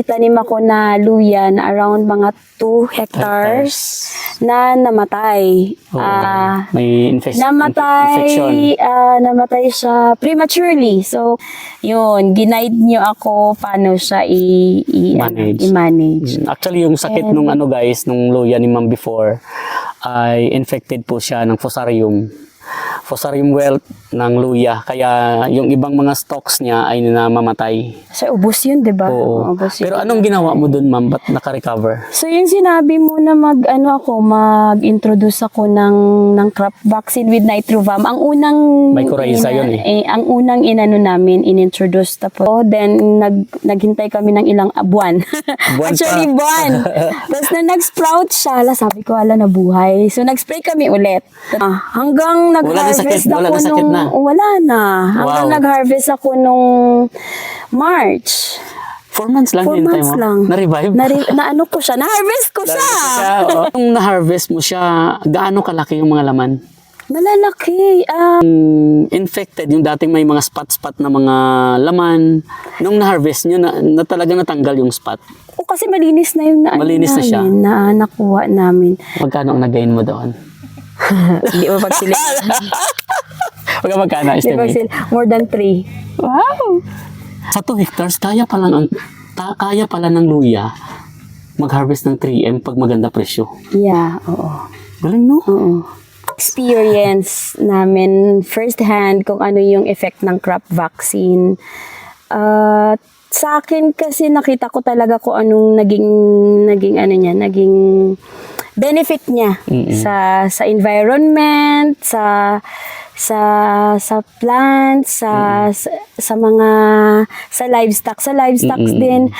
Tanim ako na luya na around mga 2 hectares na namatay. May infection. Namatay siya prematurely. So, yun, ginaid niyo ako paano siya i-manage. Actually, yung sakit nung guys, nung luya ni Ma'am before, ay infected po siya ng Fusarium wilt ng luya. Kaya yung ibang mga stalks niya ay namamatay. So, ubos yun, di ba? Oo. Pero anong ginawa mo dun, Ma'am? Ba't naka-recover? So, yung sinabi mo na mag-introduce ako ng crop vaccine with Nitrovam. Ang unang Mycorrhiza yun ang unang namin, inintroduce. Tapos, then, naghintay kami ng ilang buwan. Actually, buwan. Tapos, na nag-sprout siya, sabi ko, nabuhay. So, nag-spray kami ulit. Hanggang nag-harvest ako wala na. Hanggang nag-harvest ako nung March. 4 months lang. 4 months lang. Na-revive? Ko siya. Na-harvest ko siya. Nung na-harvest mo siya, gaano kalaki yung mga laman? Malalaki. Infected, yung dating may mga spot-spot na mga laman. Nung na-harvest nyo, na talaga natanggal yung spot? O kasi malinis na yung malinis na siya. Na nakuha namin. Magkano ang nagain mo doon? Hindi mo pagsilip. Magkano estimate? More than 3. Wow! Sa 2 hectares, kaya pala ng luya mag-harvest ng 3M pag maganda presyo. Yeah, oo. Galing, no? Oo. Experience namin first hand kung ano yung effect ng crop vaccine. Sa akin kasi nakita ko talaga kung anong naging benefit niya sa environment, sa plants, sa livestock din.